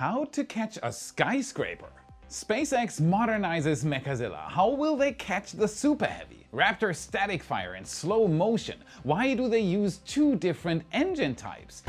How to catch a skyscraper. SpaceX modernizes Mechazilla. How will they catch the Super Heavy? Raptor static fire in slow motion. Why do they use two different engine types?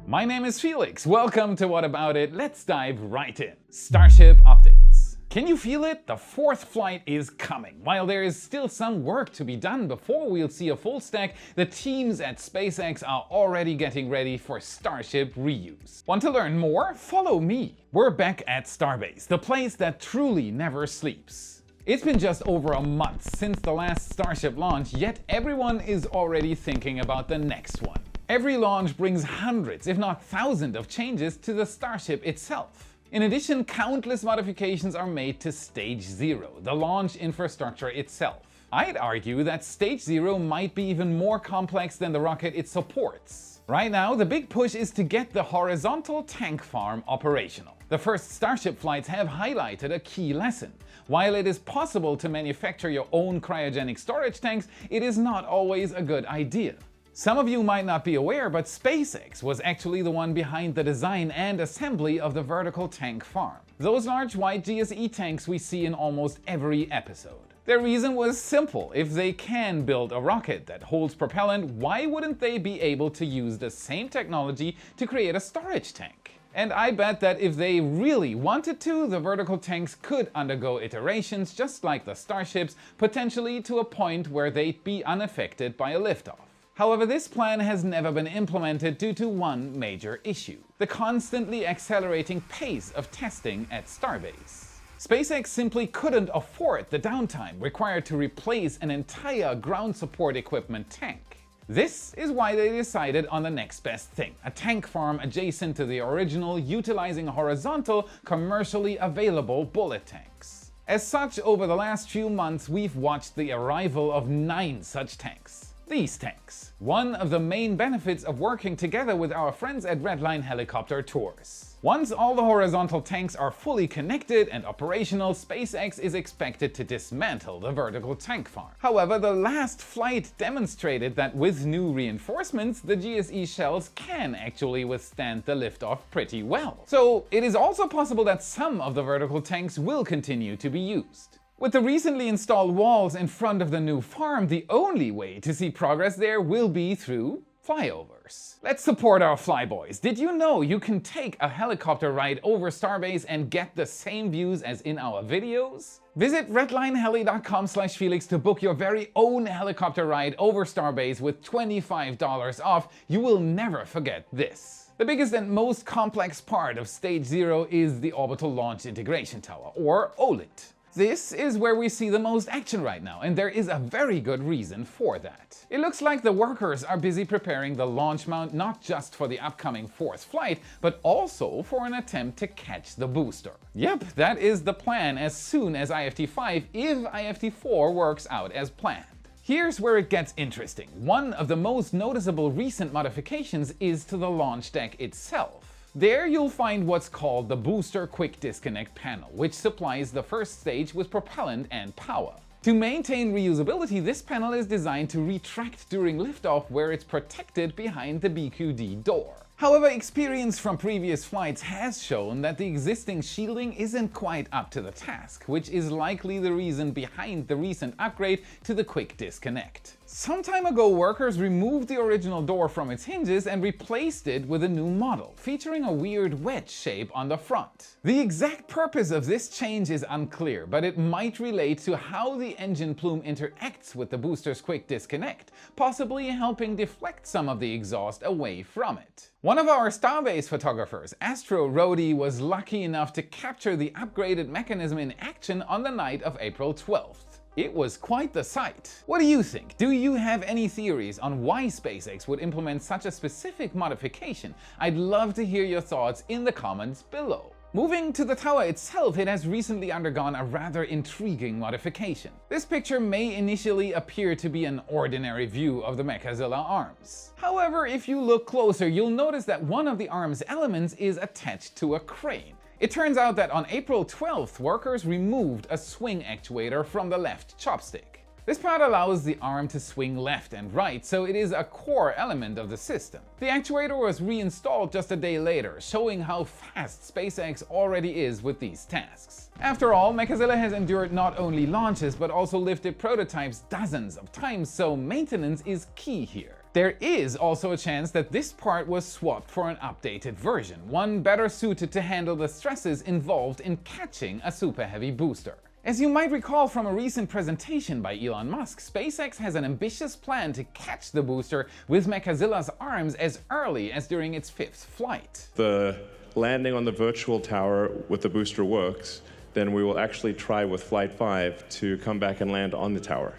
My name is Felix. Welcome to What About It? Let's dive right in. Starship Updates. Can you feel it? The fourth flight is coming. While there is still some work to be done before we'll see a full stack, the teams at SpaceX are already getting ready for Starship reuse. Want to learn more? Follow me. We're back at Starbase, the place that truly never sleeps. It's been just over a month since the last Starship launch, yet everyone is already thinking about the next one. Every launch brings hundreds, if not thousands, of changes to the Starship itself. In addition, countless modifications are made to Stage 0, the launch infrastructure itself. I'd argue that Stage 0 might be even more complex than the rocket it supports. Right now, the big push is to get the horizontal tank farm operational. The first Starship flights have highlighted a key lesson. While it is possible to manufacture your own cryogenic storage tanks, it is not always a good idea. Some of you might not be aware, but SpaceX was actually the one behind the design and assembly of the vertical tank farm. Those large white GSE tanks we see in almost every episode. Their reason was simple. If they can build a rocket that holds propellant, why wouldn't they be able to use the same technology to create a storage tank? And I bet that if they really wanted to, the vertical tanks could undergo iterations just like the Starships, potentially to a point where they'd be unaffected by a liftoff. However, this plan has never been implemented due to one major issue: the constantly accelerating pace of testing at Starbase. SpaceX simply couldn't afford the downtime required to replace an entire ground support equipment tank. This is why they decided on the next best thing: a tank farm adjacent to the original, utilizing horizontal, commercially available bullet tanks. As such, over the last few months, we've watched the arrival of 9 such tanks. These tanks. One of the main benefits of working together with our friends at Redline Helicopter Tours. Once all the horizontal tanks are fully connected and operational, SpaceX is expected to dismantle the vertical tank farm. However, the last flight demonstrated that with new reinforcements, the GSE shells can actually withstand the liftoff pretty well. So it is also possible that some of the vertical tanks will continue to be used. With the recently installed walls in front of the new farm, the only way to see progress there will be through flyovers. Let's support our flyboys. Did you know you can take a helicopter ride over Starbase and get the same views as in our videos? Visit redlineheli.com/Felix to book your very own helicopter ride over Starbase with $25 off. You will never forget this. The biggest and most complex part of Stage 0 is the Orbital Launch Integration Tower, or OLIT. This is where we see the most action right now, and there is a very good reason for that. It looks like the workers are busy preparing the launch mount not just for the upcoming 4th flight, but also for an attempt to catch the booster. Yep, that is the plan as soon as IFT-5, if IFT-4 works out as planned. Here's where it gets interesting. One of the most noticeable recent modifications is to the launch deck itself. There you'll find what's called the Booster Quick Disconnect panel, which supplies the first stage with propellant and power. To maintain reusability, this panel is designed to retract during liftoff, where it's protected behind the BQD door. However, experience from previous flights has shown that the existing shielding isn't quite up to the task, which is likely the reason behind the recent upgrade to the Quick Disconnect. Some time ago, workers removed the original door from its hinges and replaced it with a new model, featuring a weird wedge shape on the front. The exact purpose of this change is unclear, but it might relate to how the engine plume interacts with the booster's Quick Disconnect, possibly helping deflect some of the exhaust away from it. One of our Starbase photographers, Astro Roadie, was lucky enough to capture the upgraded mechanism in action on the night of April 12th. It was quite the sight. What do you think? Do you have any theories on why SpaceX would implement such a specific modification? I'd love to hear your thoughts in the comments below. Moving to the tower itself, it has recently undergone a rather intriguing modification. This picture may initially appear to be an ordinary view of the Mechazilla arms. However, if you look closer, you'll notice that one of the arm's elements is attached to a crane. It turns out that on April 12th, workers removed a swing actuator from the left chopstick. This part allows the arm to swing left and right, so it is a core element of the system. The actuator was reinstalled just a day later, showing how fast SpaceX already is with these tasks. After all, Mechazilla has endured not only launches but also lifted prototypes dozens of times, so maintenance is key here. There is also a chance that this part was swapped for an updated version, one better suited to handle the stresses involved in catching a super heavy booster. As you might recall from a recent presentation by Elon Musk, SpaceX has an ambitious plan to catch the booster with Mechazilla's arms as early as during its 5th flight. The landing on the virtual tower with the booster works, then we will actually try with Flight 5 to come back and land on the tower.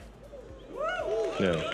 No.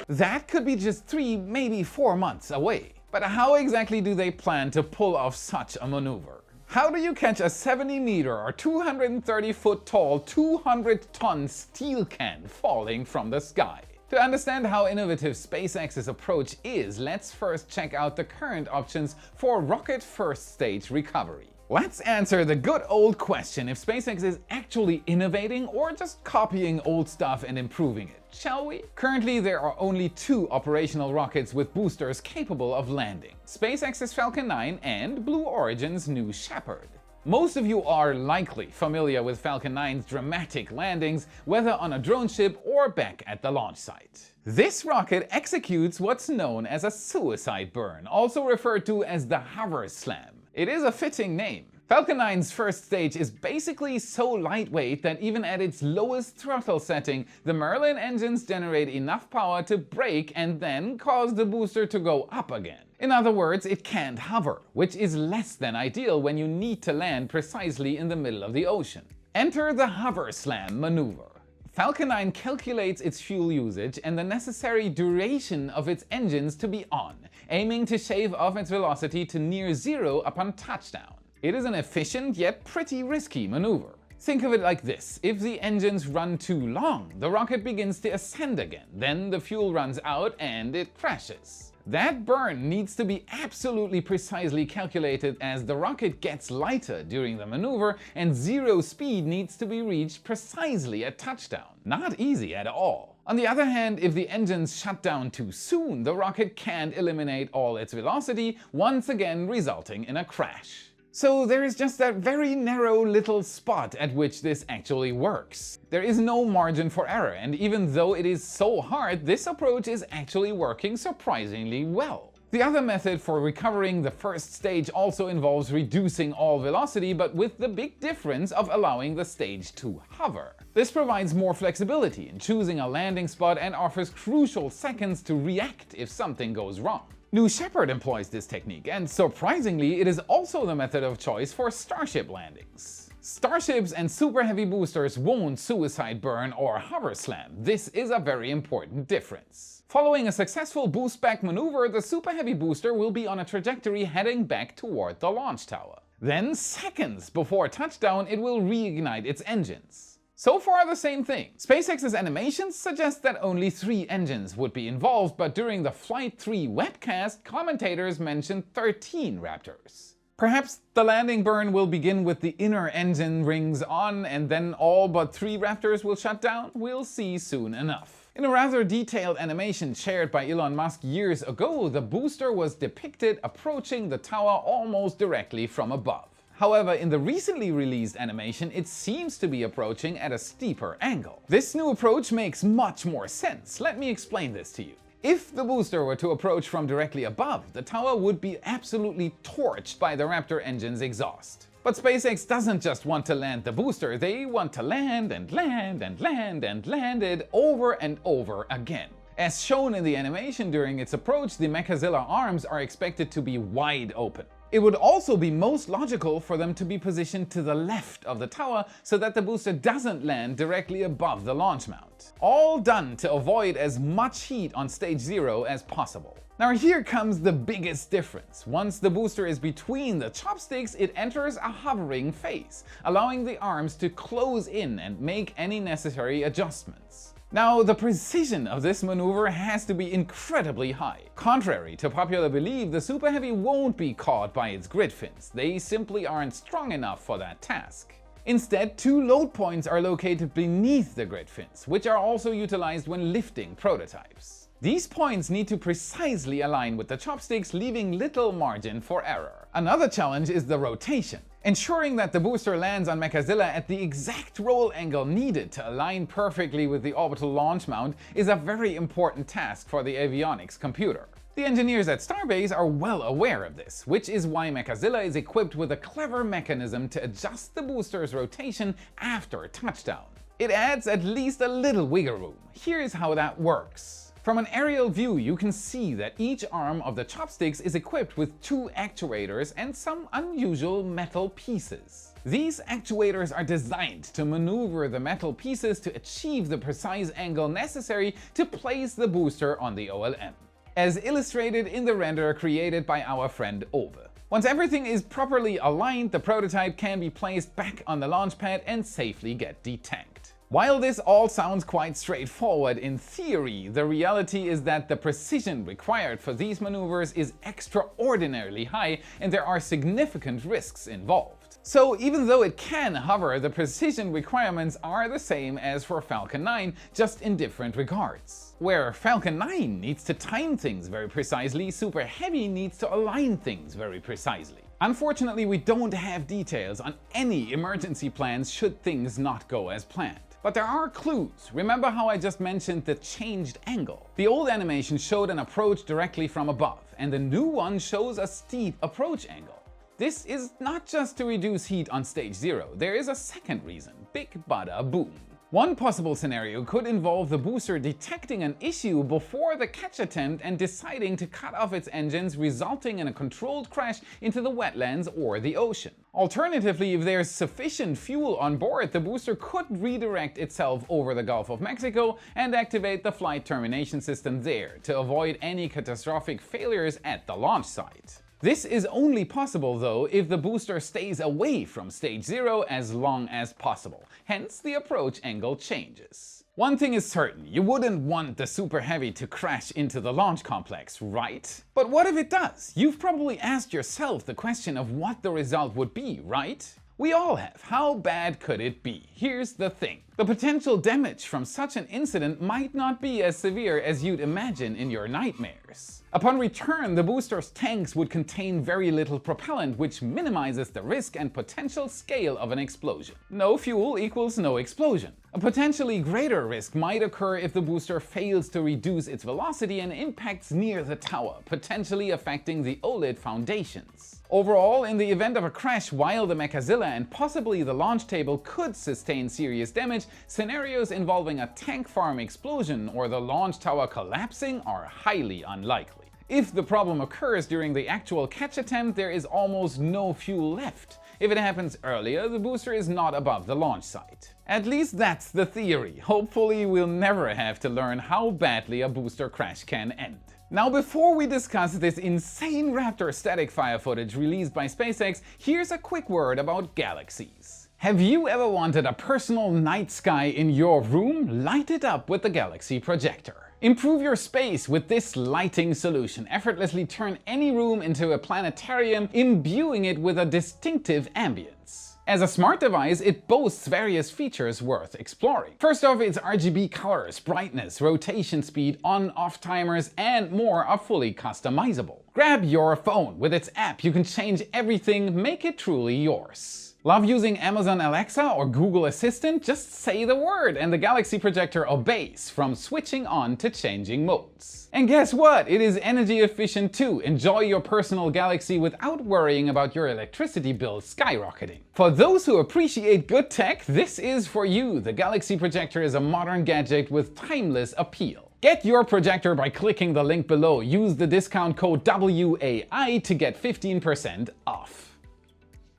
That could be just 3, maybe 4 months away. But how exactly do they plan to pull off such a maneuver? How do you catch a 70-meter or 230-foot tall, 200-ton steel can falling from the sky? To understand how innovative SpaceX's approach is, let's first check out the current options for rocket first stage recovery. Let's answer the good old question if SpaceX is actually innovating or just copying old stuff and improving it, shall we? Currently, there are only 2 operational rockets with boosters capable of landing: SpaceX's Falcon 9 and Blue Origin's New Shepard. Most of you are likely familiar with Falcon 9's dramatic landings, whether on a drone ship or back at the launch site. This rocket executes what's known as a suicide burn, also referred to as the hover slam. It is a fitting name. Falcon 9's first stage is basically so lightweight that even at its lowest throttle setting, the Merlin engines generate enough power to brake and then cause the booster to go up again. In other words, it can't hover, which is less than ideal when you need to land precisely in the middle of the ocean. Enter the hover slam maneuver. Falcon 9 calculates its fuel usage and the necessary duration of its engines to be on, aiming to shave off its velocity to near zero upon touchdown. It is an efficient yet pretty risky maneuver. Think of it like this: if the engines run too long, the rocket begins to ascend again, then the fuel runs out and it crashes. That burn needs to be absolutely precisely calculated as the rocket gets lighter during the maneuver and zero speed needs to be reached precisely at touchdown. Not easy at all. On the other hand, if the engines shut down too soon, the rocket can't eliminate all its velocity, once again resulting in a crash. So there is just that very narrow little spot at which this actually works. There is no margin for error, and even though it is so hard, this approach is actually working surprisingly well. The other method for recovering the first stage also involves reducing all velocity, but with the big difference of allowing the stage to hover. This provides more flexibility in choosing a landing spot and offers crucial seconds to react if something goes wrong. New Shepard employs this technique, and surprisingly, it is also the method of choice for Starship landings. Starships and super heavy boosters won't suicide burn or hover slam. This is a very important difference. Following a successful boost back maneuver, the super heavy booster will be on a trajectory heading back toward the launch tower. Then, seconds before touchdown, it will reignite its engines. So far the same thing. SpaceX's animations suggest that only 3 engines would be involved, but during the Flight 3 webcast, commentators mentioned 13 Raptors. Perhaps the landing burn will begin with the inner engine rings on and then all but 3 Raptors will shut down? We'll see soon enough. In a rather detailed animation shared by Elon Musk years ago, the booster was depicted approaching the tower almost directly from above. However, in the recently released animation, it seems to be approaching at a steeper angle. This new approach makes much more sense. Let me explain this to you. If the booster were to approach from directly above, the tower would be absolutely torched by the Raptor engine's exhaust. But SpaceX doesn't just want to land the booster, they want to land and land and land and land it over and over again. As shown in the animation during its approach, the Mechazilla arms are expected to be wide open. It would also be most logical for them to be positioned to the left of the tower so that the booster doesn't land directly above the launch mount. All done to avoid as much heat on stage 0 as possible. Now here comes the biggest difference. Once the booster is between the chopsticks, it enters a hovering phase, allowing the arms to close in and make any necessary adjustments. Now, the precision of this maneuver has to be incredibly high. Contrary to popular belief, the Super Heavy won't be caught by its grid fins. They simply aren't strong enough for that task. Instead, 2 load points are located beneath the grid fins, which are also utilized when lifting prototypes. These points need to precisely align with the chopsticks, leaving little margin for error. Another challenge is the rotation. Ensuring that the booster lands on Mechazilla at the exact roll angle needed to align perfectly with the orbital launch mount is a very important task for the avionics computer. The engineers at Starbase are well aware of this, which is why Mechazilla is equipped with a clever mechanism to adjust the booster's rotation after touchdown. It adds at least a little wiggle room. Here's how that works. From an aerial view, you can see that each arm of the chopsticks is equipped with 2 actuators and some unusual metal pieces. These actuators are designed to maneuver the metal pieces to achieve the precise angle necessary to place the booster on the OLM, as illustrated in the render created by our friend Ove. Once everything is properly aligned, the prototype can be placed back on the launch pad and safely get detanked. While this all sounds quite straightforward in theory, the reality is that the precision required for these maneuvers is extraordinarily high and there are significant risks involved. So even though it can hover, the precision requirements are the same as for Falcon 9, just in different regards. Where Falcon 9 needs to time things very precisely, Super Heavy needs to align things very precisely. Unfortunately, we don't have details on any emergency plans should things not go as planned. But there are clues. Remember how I just mentioned the changed angle? The old animation showed an approach directly from above, and the new one shows a steep approach angle. This is not just to reduce heat on stage 0, there is a second reason. Big bada boom. One possible scenario could involve the booster detecting an issue before the catch attempt and deciding to cut off its engines, resulting in a controlled crash into the wetlands or the ocean. Alternatively, if there's sufficient fuel on board, the booster could redirect itself over the Gulf of Mexico and activate the flight termination system there to avoid any catastrophic failures at the launch site. This is only possible though if the booster stays away from stage 0 as long as possible, hence the approach angle changes. One thing is certain, you wouldn't want the Super Heavy to crash into the launch complex, right? But what if it does? You've probably asked yourself the question of what the result would be, right? We all have. How bad could it be? Here's the thing. The potential damage from such an incident might not be as severe as you'd imagine in your nightmares. Upon return, the booster's tanks would contain very little propellant, which minimizes the risk and potential scale of an explosion. No fuel equals no explosion. A potentially greater risk might occur if the booster fails to reduce its velocity and impacts near the tower, potentially affecting the OLED foundations. Overall, in the event of a crash while the Mechazilla and possibly the launch table could sustain serious damage, scenarios involving a tank farm explosion or the launch tower collapsing are highly unlikely. If the problem occurs during the actual catch attempt, there is almost no fuel left. If it happens earlier, the booster is not above the launch site. At least that's the theory. Hopefully we'll never have to learn how badly a booster crash can end. Now, before we discuss this insane Raptor static fire footage released by SpaceX, here's a quick word about galaxies. Have you ever wanted a personal night sky in your room? Light it up with the Galaxy Projector. Improve your space with this lighting solution. Effortlessly turn any room into a planetarium, imbuing it with a distinctive ambience. As a smart device, it boasts various features worth exploring. First off, its RGB colors, brightness, rotation speed, on-off timers, and more are fully customizable. Grab your phone. With its app, you can change everything, make it truly yours. Love using Amazon Alexa or Google Assistant? Just say the word and the Galaxy Projector obeys, from switching on to changing modes. And guess what? It is energy efficient too. Enjoy your personal Galaxy without worrying about your electricity bill skyrocketing. For those who appreciate good tech, this is for you. The Galaxy Projector is a modern gadget with timeless appeal. Get your projector by clicking the link below. Use the discount code WAI to get 15% off.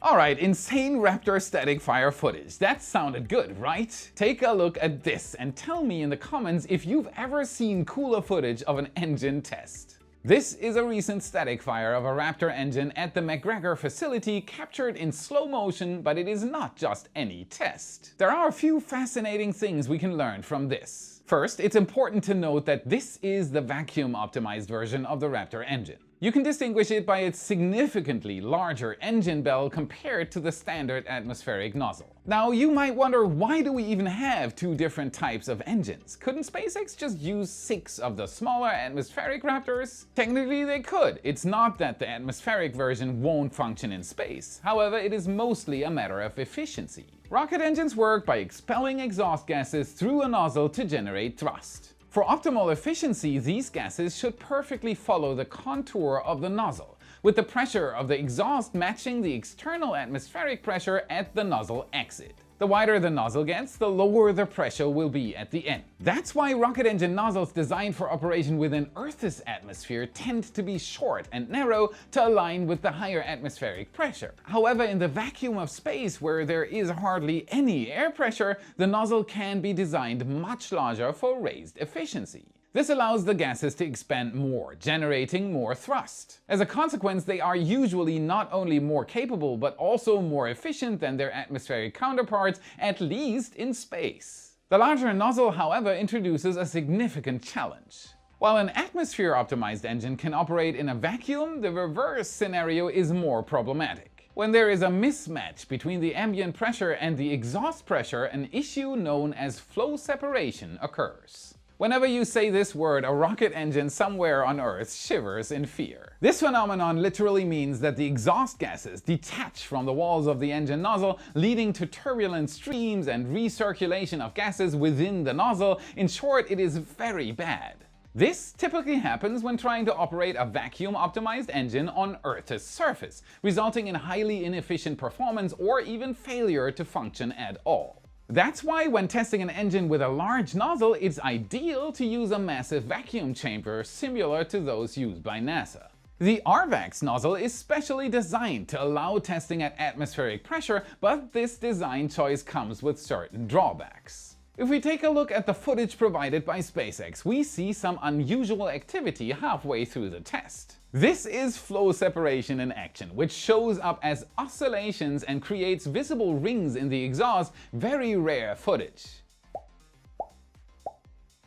Alright, insane Raptor static fire footage. That sounded good, right? Take a look at this and tell me in the comments if you've ever seen cooler footage of an engine test. This is a recent static fire of a Raptor engine at the McGregor facility, captured in slow motion, but it is not just any test. There are a few fascinating things we can learn from this. First, it's important to note that this is the vacuum optimized version of the Raptor engine. You can distinguish it by its significantly larger engine bell compared to the standard atmospheric nozzle. Now, you might wonder, why do we even have two different types of engines? Couldn't SpaceX just use 6 of the smaller atmospheric Raptors? Technically they could. It's not that the atmospheric version won't function in space. However, it is mostly a matter of efficiency. Rocket engines work by expelling exhaust gases through a nozzle to generate thrust. For optimal efficiency, these gases should perfectly follow the contour of the nozzle, with the pressure of the exhaust matching the external atmospheric pressure at the nozzle exit. The wider the nozzle gets, the lower the pressure will be at the end. That's why rocket engine nozzles designed for operation within Earth's atmosphere tend to be short and narrow to align with the higher atmospheric pressure. However, in the vacuum of space, where there is hardly any air pressure, the nozzle can be designed much larger for raised efficiency. This allows the gases to expand more, generating more thrust. As a consequence, they are usually not only more capable but also more efficient than their atmospheric counterparts, at least in space. The larger nozzle, however, introduces a significant challenge. While an atmosphere-optimized engine can operate in a vacuum, the reverse scenario is more problematic. When there is a mismatch between the ambient pressure and the exhaust pressure, an issue known as flow separation occurs. Whenever you say this word, a rocket engine somewhere on Earth shivers in fear. This phenomenon literally means that the exhaust gases detach from the walls of the engine nozzle, leading to turbulent streams and recirculation of gases within the nozzle. In short, it is very bad. This typically happens when trying to operate a vacuum-optimized engine on Earth's surface, resulting in highly inefficient performance or even failure to function at all. That's why when testing an engine with a large nozzle, it's ideal to use a massive vacuum chamber similar to those used by NASA. The RVAX nozzle is specially designed to allow testing at atmospheric pressure, but this design choice comes with certain drawbacks. If we take a look at the footage provided by SpaceX, we see some unusual activity halfway through the test. This is flow separation in action, which shows up as oscillations and creates visible rings in the exhaust, very rare footage.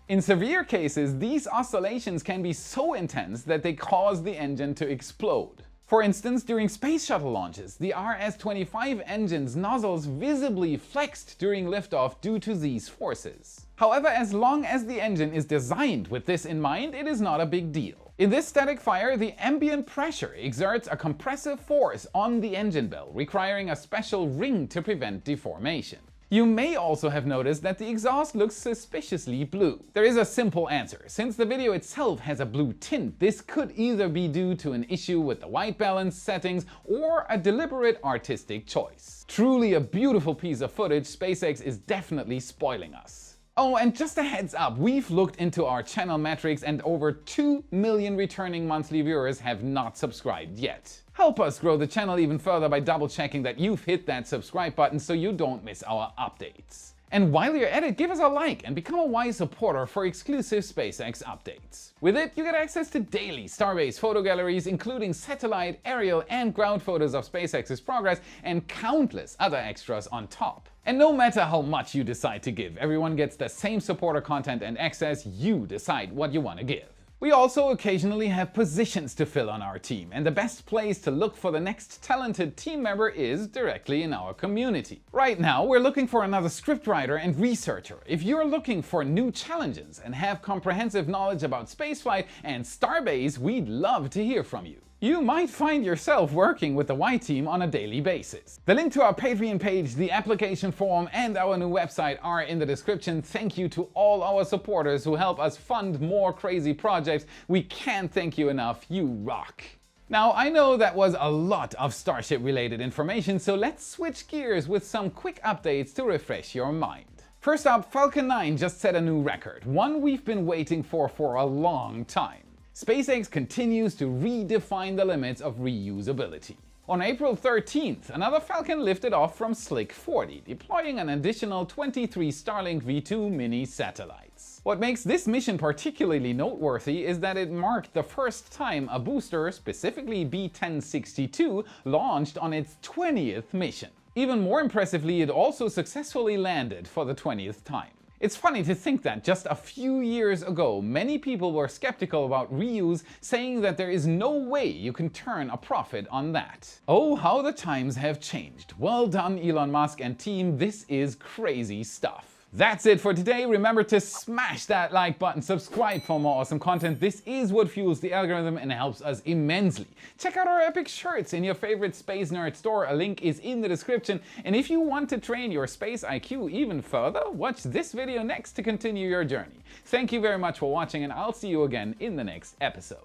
In severe cases, these oscillations can be so intense that they cause the engine to explode. For instance, during space shuttle launches, the RS-25 engine's nozzles visibly flexed during liftoff due to these forces. However, as long as the engine is designed with this in mind, it is not a big deal. In this static fire, the ambient pressure exerts a compressive force on the engine bell, requiring a special ring to prevent deformation. You may also have noticed that the exhaust looks suspiciously blue. There is a simple answer. Since the video itself has a blue tint, this could either be due to an issue with the white balance settings or a deliberate artistic choice. Truly a beautiful piece of footage. SpaceX is definitely spoiling us. Oh, and just a heads up, we've looked into our channel metrics and over 2 million returning monthly viewers have not subscribed yet. Help us grow the channel even further by double checking that you've hit that subscribe button so you don't miss our updates. And while you're at it, give us a like and become a wise supporter for exclusive SpaceX updates. With it, you get access to daily Starbase photo galleries, including satellite, aerial and ground photos of SpaceX's progress and countless other extras on top. And no matter how much you decide to give, everyone gets the same supporter content and access. You decide what you want to give. We also occasionally have positions to fill on our team, and the best place to look for the next talented team member is directly in our community. Right now, we're looking for another scriptwriter and researcher. If you're looking for new challenges and have comprehensive knowledge about spaceflight and Starbase, we'd love to hear from you. You might find yourself working with the Y team on a daily basis. The link to our Patreon page, the application form, and our new website are in the description. Thank you to all our supporters who help us fund more crazy projects. We can't thank you enough. You rock. Now, I know that was a lot of Starship related information, so let's switch gears with some quick updates to refresh your mind. First up, Falcon 9 just set a new record, one we've been waiting for a long time. SpaceX continues to redefine the limits of reusability. On April 13th, another Falcon lifted off from Slick 40, deploying an additional 23 Starlink V2 mini satellites. What makes this mission particularly noteworthy is that it marked the first time a booster, specifically B-1062, launched on its 20th mission. Even more impressively, it also successfully landed for the 20th time. It's funny to think that just a few years ago, many people were skeptical about reuse, saying that there is no way you can turn a profit on that. Oh, how the times have changed. Well done, Elon Musk and team, this is crazy stuff. That's it for today. Remember to smash that like button, subscribe for more awesome content. This is what fuels the algorithm and helps us immensely. Check out our epic shirts in your favorite Space Nerd store. A link is in the description. And if you want to train your space IQ even further, watch this video next to continue your journey. Thank you very much for watching, and I'll see you again in the next episode.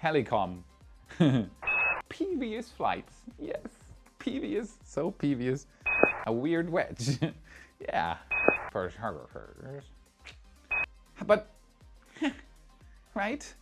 Helicom. Peevious flights. Yes. Peevious. So peevious. A weird wedge. Yeah. For photographers. But, right?